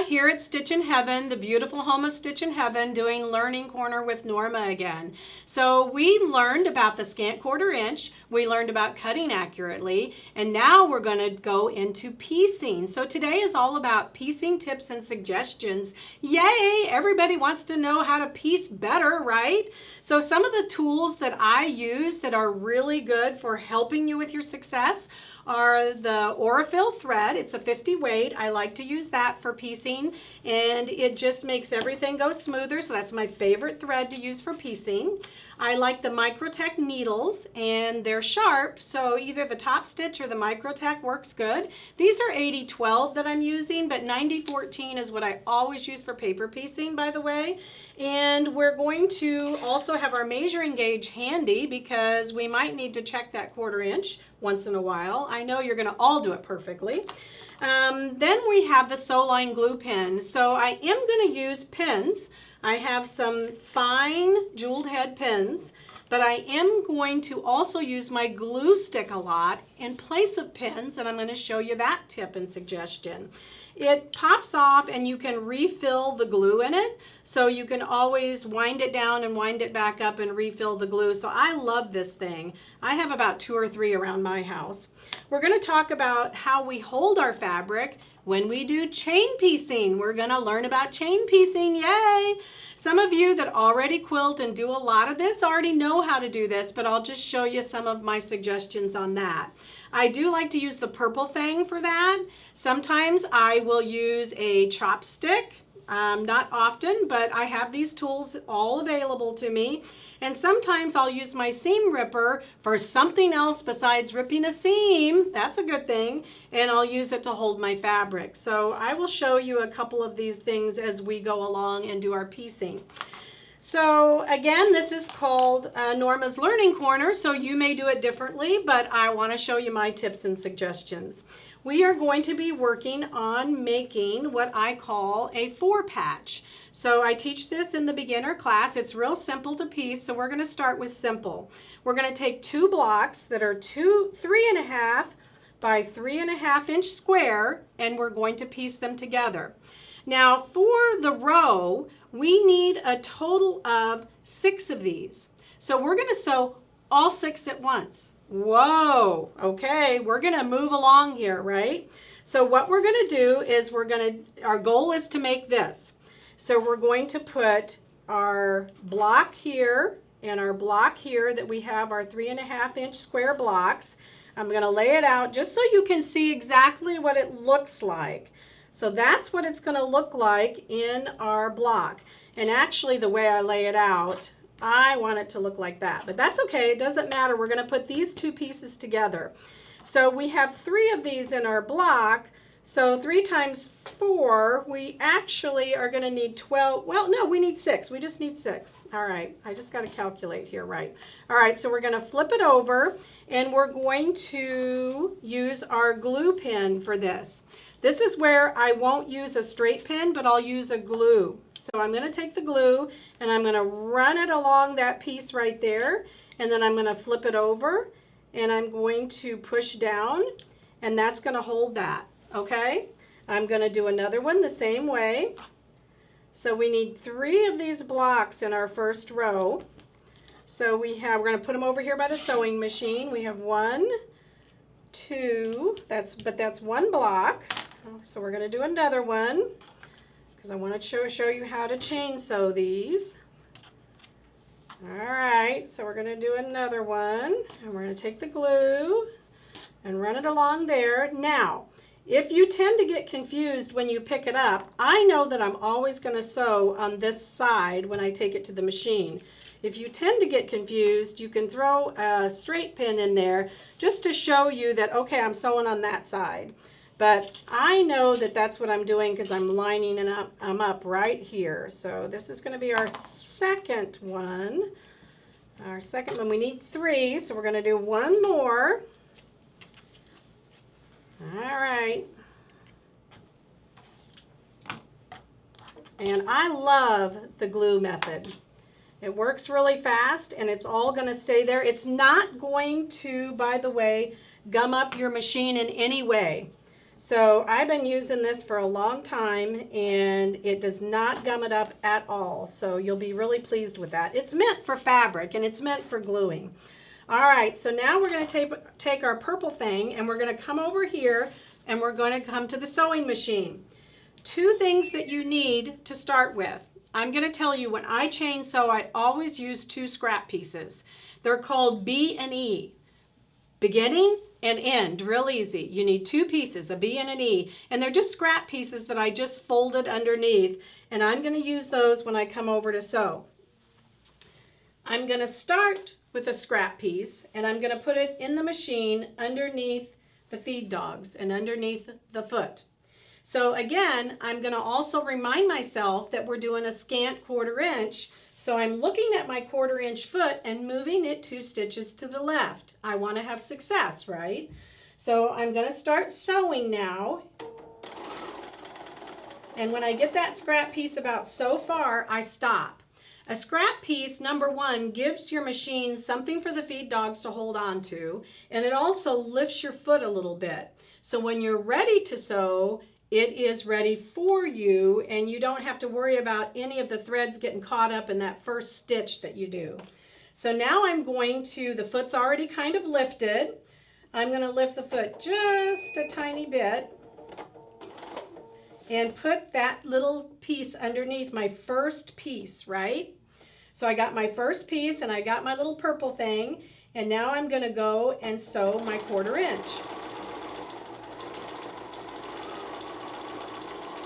here at Stitchin Heaven, the beautiful home of Stitchin Heaven, doing Learning Corner with Norma again. So we learned about the scant 1/4 inch, we learned about cutting accurately, and now we're going to go into piecing. So today is all about piecing tips and suggestions. Yay! Everybody wants to know how to piece better, right? So some of the tools that I use that are really good for helping you with your success are the Aurifil thread. It's a 50 weight. I like to use that for piecing, and it just makes everything go smoother, so that's my favorite thread to use for piecing. I like the Microtech needles, and they're sharp, so either the top stitch or the Microtech works good. These are 80-12 that I'm using, but 90-14 is what I always use for paper piecing, by the way. And we're going to also have our measuring gauge handy because we might need to check that 1/4 inch once in a while. I know you're going to all do it perfectly. Then we have the Soline glue pen. So I am going to use pins. I have some fine jeweled head pins, but I am going to also use my glue stick a lot in place of pins, and I'm going to show you that tip and suggestion. It pops off and you can refill the glue in it, so you can always wind it down and wind it back up and refill the glue. So I love this thing. I have about 2 or 3 around my house. We're going to talk about how we hold our fabric when we do chain piecing. We're going to learn about chain piecing. Yay! Some of you that already quilt and do a lot of this already know how to do this, but I'll just show you some of my suggestions on that. I do like to use the purple thing for that. Sometimes I will use a chopstick. Not often, but I have these tools all available to me. And sometimes I'll use my seam ripper for something else besides ripping a seam. That's a good thing. And I'll use it to hold my fabric. So I will show you a couple of these things as we go along and do our piecing. So again, this is called Norma's Learning Corner, so you may do it differently, but I want to show you my tips and suggestions. We are going to be working on making what I call a 4-patch. So I teach this in the beginner class. It's real simple to piece, so we're going to start with simple. We're going to take 2 blocks that are 3.5 by 3.5 inch square, and we're going to piece them together. Now for the row, we need a total of 6 of these. So we're going to sew all 6 at once. Whoa, okay, we're going to move along here, right? So what we're going to do is our goal is to make this. So we're going to put our block here and our block here that we have our 3.5 inch square blocks. I'm going to lay it out just so you can see exactly what it looks like. So that's what it's going to look like in our block. And actually the way I lay it out, I want it to look like that, but that's okay. It doesn't matter. We're going to put these 2 pieces together. So we have 3 of these in our block. So 3 times 4, we actually are going to need 12. Well, no, we need 6. We just need 6. All right. I just got to calculate here, right? All right. So we're going to flip it over, and we're going to use our glue pen for this. This is where I won't use a straight pin, but I'll use a glue. So I'm going to take the glue and I'm going to run it along that piece right there, and then I'm going to flip it over and I'm going to push down, and that's going to hold that. Okay? I'm going to do another one the same way. So we need 3 of these blocks in our first row. So we're going to put them over here by the sewing machine. We have 1, 2, that's 1 block. So we're going to do another one because I want to show you how to chain sew these. All right, so we're going to do another one, and we're going to take the glue and run it along there. Now, if you tend to get confused when you pick it up, I know that I'm always going to sew on this side when I take it to the machine. If you tend to get confused, you can throw a straight pin in there just to show you that, okay, I'm sewing on that side. But I know that that's what I'm doing because I'm lining it up. I'm up right here. So this is going to be our second one. Our second one, we need 3, so we're going to do 1 more. All right. And I love the glue method. It works really fast, and it's all going to stay there. It's not going to, by the way, gum up your machine in any way. So I've been using this for a long time and it does not gum it up at all. So you'll be really pleased with that. It's meant for fabric and it's meant for gluing. All right, so now we're going to take our purple thing and we're going to come over here and we're going to come to the sewing machine. Two things that you need to start with. I'm going to tell you, when I chain sew, I always use two scrap pieces. They're called B and E, beginning and end, real easy. You need two pieces, a B and an E, and they're just scrap pieces that I just folded underneath, and I'm going to use those when I come over to sew. I'm going to start with a scrap piece, and I'm going to put it in the machine underneath the feed dogs and underneath the foot. So again, I'm going to also remind myself that we're doing a scant 1/4 inch. So I'm looking at my 1/4 inch foot and moving it 2 stitches to the left. I want to have success, right? So I'm going to start sewing now. And when I get that scrap piece about so far, I stop. A scrap piece, number one, gives your machine something for the feed dogs to hold on to, and it also lifts your foot a little bit. So when you're ready to sew, it is ready for you, and you don't have to worry about any of the threads getting caught up in that first stitch that you do. So now I'm going to, the foot's already kind of lifted. I'm going to lift the foot just a tiny bit and put that little piece underneath my first piece, right? So I got my first piece and I got my little purple thing, and now I'm going to go and sew my 1/4 inch.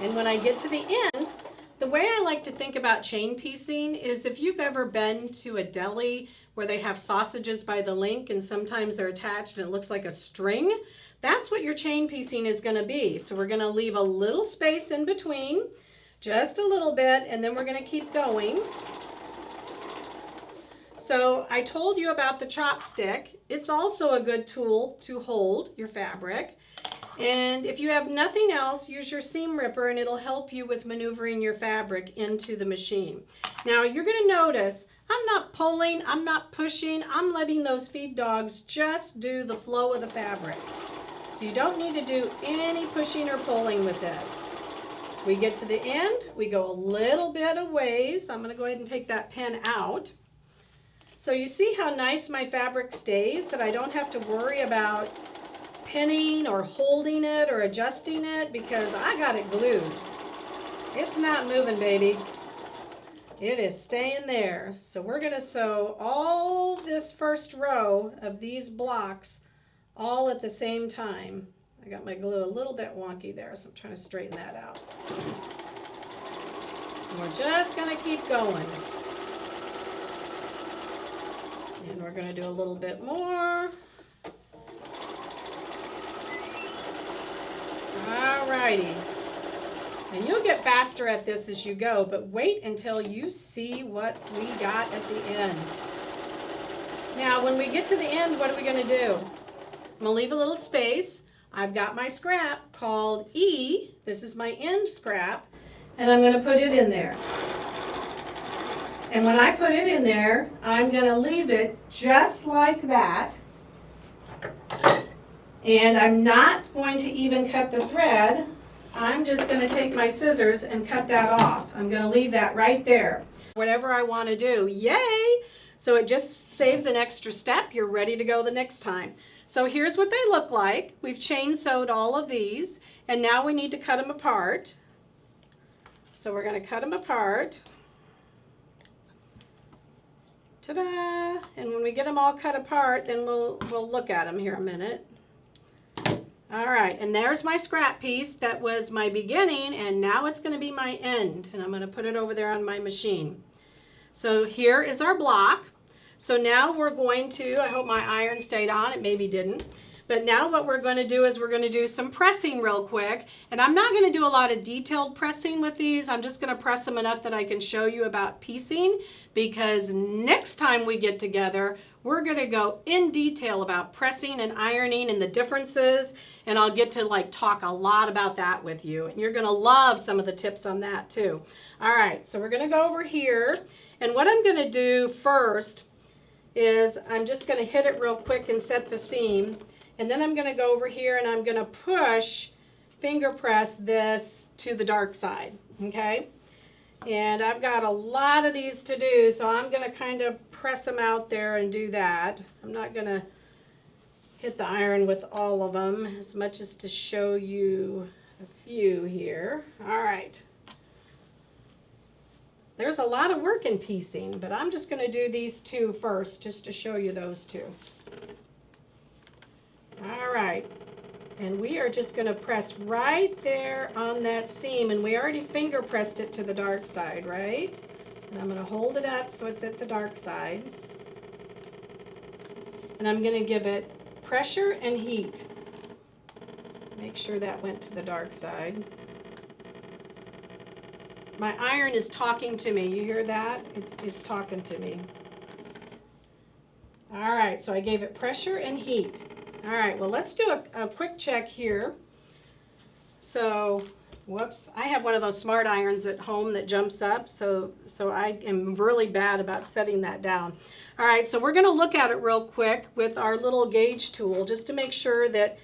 And when I get to the end, the way I like to think about chain piecing is, if you've ever been to a deli where they have sausages by the link and sometimes they're attached and it looks like a string, that's what your chain piecing is going to be. So we're going to leave a little space in between, just a little bit, and then we're going to keep going. So I told you about the chopstick. It's also a good tool to hold your fabric. And if you have nothing else, use your seam ripper and it'll help you with maneuvering your fabric into the machine. Now you're going to notice I'm not pulling, I'm not pushing, I'm letting those feed dogs just do the flow of the fabric. So you don't need to do any pushing or pulling with this. We get to the end, we go a little bit of ways. I'm going to go ahead and take that pen out. So you see how nice my fabric stays, that I don't have to worry about pinning or holding it or adjusting it because I got it glued. It's not moving, baby. It is staying there. So we're going to sew all this first row of these blocks all at the same time. I got my glue a little bit wonky there, so I'm trying to straighten that out. And we're just going to keep going. And we're going to do a little bit more. Alrighty. And you'll get faster at this as you go, but wait until you see what we got at the end. Now, when we get to the end, what are we going to do? I'm going to leave a little space. I've got my scrap called E. This is my end scrap, and I'm going to put it in there. And when I put it in there, I'm going to leave it just like that. And I'm not going to even cut the thread. I'm just going to take my scissors and cut that off. I'm going to leave that right there. Whatever I want to do. Yay! So it just saves an extra step. You're ready to go the next time. So here's what they look like. We've chain sewed all of these, and now we need to cut them apart. So we're going to cut them apart. Ta-da! And when we get them all cut apart, then we'll look at them here a minute. All right, and there's my scrap piece. That was my beginning, and now it's going to be my end. And I'm going to put it over there on my machine. So here is our block. So now we're going to, I hope my iron stayed on, it maybe didn't. But now what we're going to do is we're going to do some pressing real quick. And I'm not going to do a lot of detailed pressing with these. I'm just going to press them enough that I can show you about piecing, because next time we get together, we're going to go in detail about pressing and ironing and the differences. And I'll get to talk a lot about that with you. And you're going to love some of the tips on that too. All right, so we're going to go over here. And what I'm going to do first is I'm just going to hit it real quick and set the seam. And then I'm going to go over here and I'm going to push finger press this to the dark side, okay? And I've got a lot of these to do, so I'm going to kind of press them out there and do that. I'm not going to hit the iron with all of them as much as to show you a few here. All right. There's a lot of work in piecing, but I'm just going to do these two first just to show you those two. All right. And we are just going to press right there on that seam, and we already finger pressed it to the dark side, right? And I'm going to hold it up so it's at the dark side. And I'm going to give it pressure and heat. Make sure that went to the dark side. My iron is talking to me. You hear that? It's talking to me. All right, so I gave it pressure and heat. All right, well, let's do a quick check here. So, whoops, I have one of those smart irons at home that jumps up, so I am really bad about setting that down. All right, so we're going to look at it real quick with our little gauge tool just to make sure that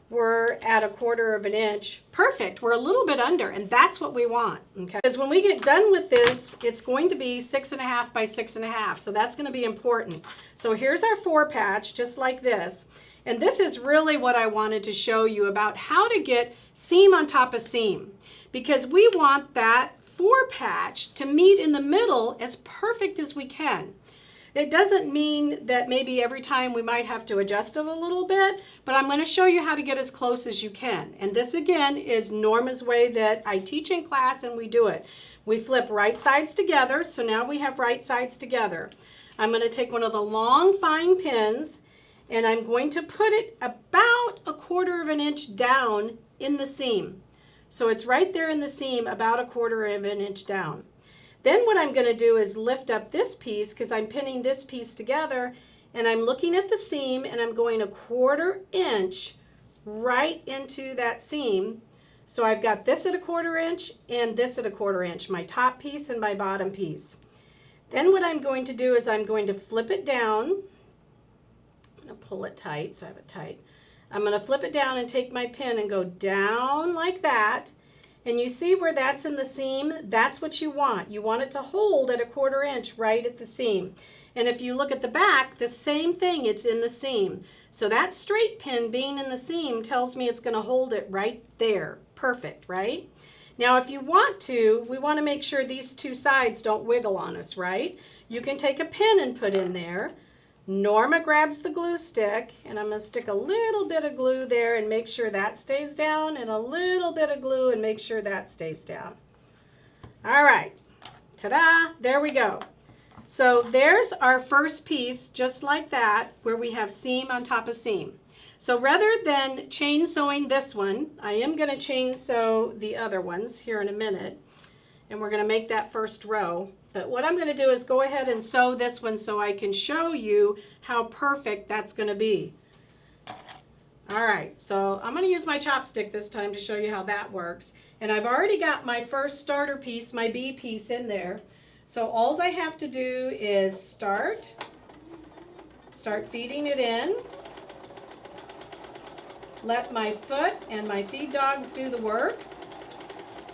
we're at 1/4 of an inch. Perfect, we're a little bit under, and that's what we want, okay? Because when we get done with this, it's going to be 6.5 by 6.5, so that's going to be important. So here's our 4 patch, just like this. And this is really what I wanted to show you about how to get seam on top of seam, because we want that 4 patch to meet in the middle as perfect as we can. It doesn't mean that maybe every time we might have to adjust it a little bit, but I'm going to show you how to get as close as you can. And this again is Norma's way that I teach in class, and we do it. We flip right sides together, so now we have right sides together. I'm going to take one of the long fine pins, and I'm going to put it about 1/4 of an inch down in the seam. So it's right there in the seam, about 1/4 of an inch down. Then what I'm going to do is lift up this piece, because I'm pinning this piece together, and I'm looking at the seam, and I'm going 1/4 inch right into that seam. So I've got this at 1/4 inch and this at 1/4 inch, my top piece and my bottom piece. Then what I'm going to do is I'm going to flip it down. I'm going to pull it tight so I have it tight. I'm going to flip it down and take my pin and go down like that. And you see where that's in the seam? That's what you want. You want it to hold at 1/4 inch right at the seam. And if you look at the back, the same thing, it's in the seam. So that straight pin being in the seam tells me it's going to hold it right there. Perfect, right? Now if you want to, we want to make sure these two sides don't wiggle on us, right? You can take a pin and put in there. Norma grabs the glue stick, and I'm going to stick a little bit of glue there and make sure that stays down, and a little bit of glue and make sure that stays down. All right, ta-da, there we go. So there's our first piece, just like that, where we have seam on top of seam. So rather than chain sewing this one, I am going to chain sew the other ones here in a minute, and we're going to make that first row. But what I'm going to do is go ahead and sew this one so I can show you how perfect that's going to be. All right, so I'm going to use my chopstick this time to show you how that works. And I've already got my first starter piece, my B piece, in there. So all I have to do is start feeding it in. Let my foot and my feed dogs do the work.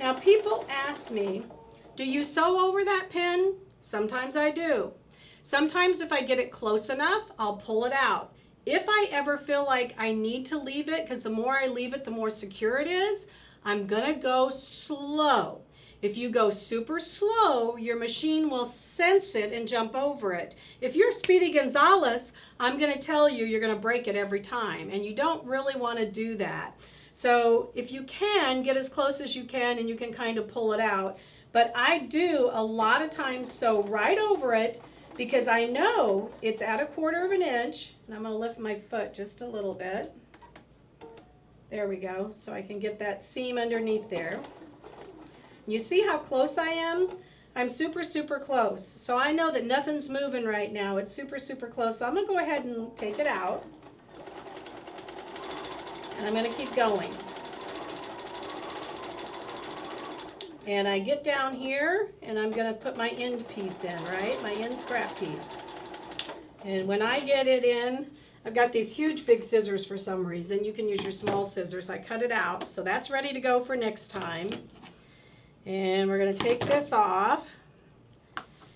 Now people ask me, do you sew over that pin? Sometimes I do. Sometimes if I get it close enough, I'll pull it out. If I ever feel like I need to leave it, because the more I leave it, the more secure it is, I'm gonna go slow. If you go super slow, your machine will sense it and jump over it. If you're Speedy Gonzalez, I'm gonna tell you you're gonna break it every time, and you don't really wanna do that. So if you can, get as close as you can, and you can kind of pull it out. But I do a lot of times sew right over it because I know it's at 1/4 of an inch. And I'm going to lift my foot just a little bit. There we go. So I can get that seam underneath there. You see how close I am? I'm super, super close. So I know that nothing's moving right now. It's super, super close. So I'm going to go ahead and take it out. And I'm going to keep going. And I get down here, and I'm going to put my end piece in, right? My end scrap piece. And when I get it in, I've got these huge big scissors for some reason. You can use your small scissors. I cut it out, so that's ready to go for next time. And we're going to take this off,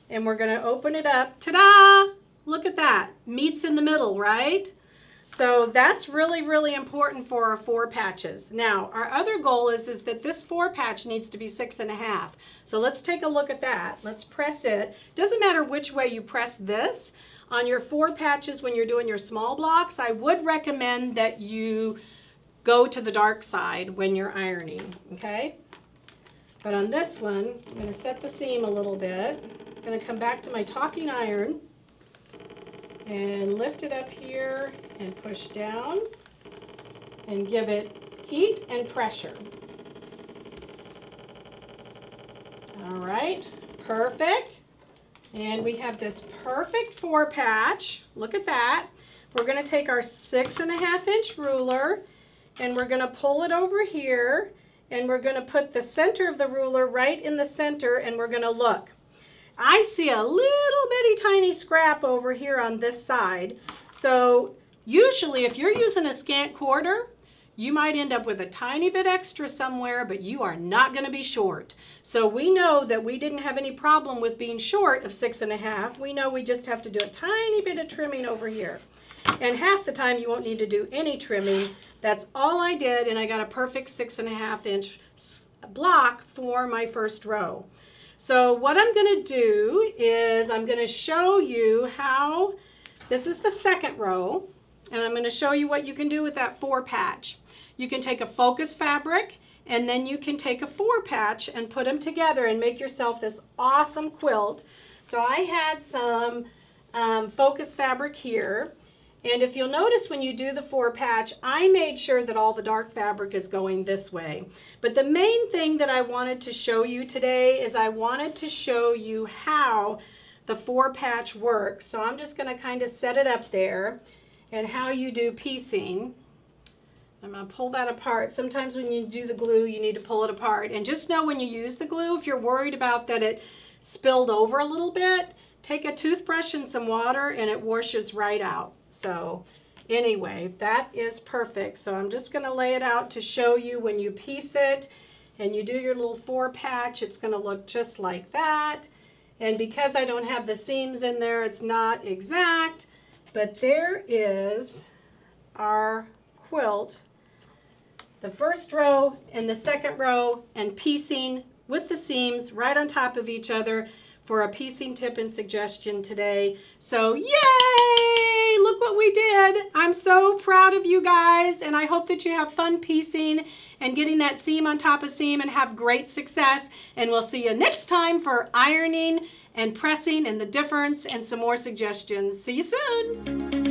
and we're going to open it up. Ta-da! Look at that. Meets in the middle, right? So that's really, really important for our 4 patches. Now, our other goal is that this 4 patch needs to be 6.5. So let's take a look at that. Let's press it. Doesn't matter which way you press this. On your 4 patches, when you're doing your small blocks, I would recommend that you go to the dark side when you're ironing, okay? But on this one, I'm going to set the seam a little bit. I'm going to come back to my talking iron and lift it up here and push down and give it heat and pressure. All right, perfect. And we have this perfect 4 patch. Look at that. We're going to take our 6.5 inch ruler and we're going to pull it over here, and we're going to put the center of the ruler right in the center, and we're going to look. I see a little bitty tiny scrap over here on this side. So usually if you're using a scant quarter, you might end up with a tiny bit extra somewhere, but you are not going to be short. So we know that we didn't have any problem with being short of 6.5. We know we just have to do a tiny bit of trimming over here. And half the time you won't need to do any trimming. That's all I did, and I got a perfect 6.5 inch block for my first row. So what I'm going to do is I'm going to show you how, this is the second row, and I'm going to show you what you can do with that 4 patch. You can take a focus fabric, and then you can take a 4 patch and put them together and make yourself this awesome quilt. So I had some focus fabric here. And if you'll notice when you do the 4 patch, I made sure that all the dark fabric is going this way. But the main thing that I wanted to show you today is I wanted to show you how the 4 patch works. So I'm just going to kind of set it up there and how you do piecing. I'm going to pull that apart. Sometimes when you do the glue, you need to pull it apart. And just know when you use the glue, if you're worried about that it spilled over a little bit, take a toothbrush and some water and it washes right out. So anyway, that is perfect. So I'm just going to lay it out to show you when you piece it and you do your little 4 patch, it's going to look just like that. And because I don't have the seams in there, it's not exact, but there is our quilt, the first row and the second row, and piecing with the seams right on top of each other for a piecing tip and suggestion today. So yay! Look what we did. I'm so proud of you guys, and I hope that you have fun piecing and getting that seam on top of seam and have great success. And we'll see you next time for ironing and pressing and the difference and some more suggestions. See you soon.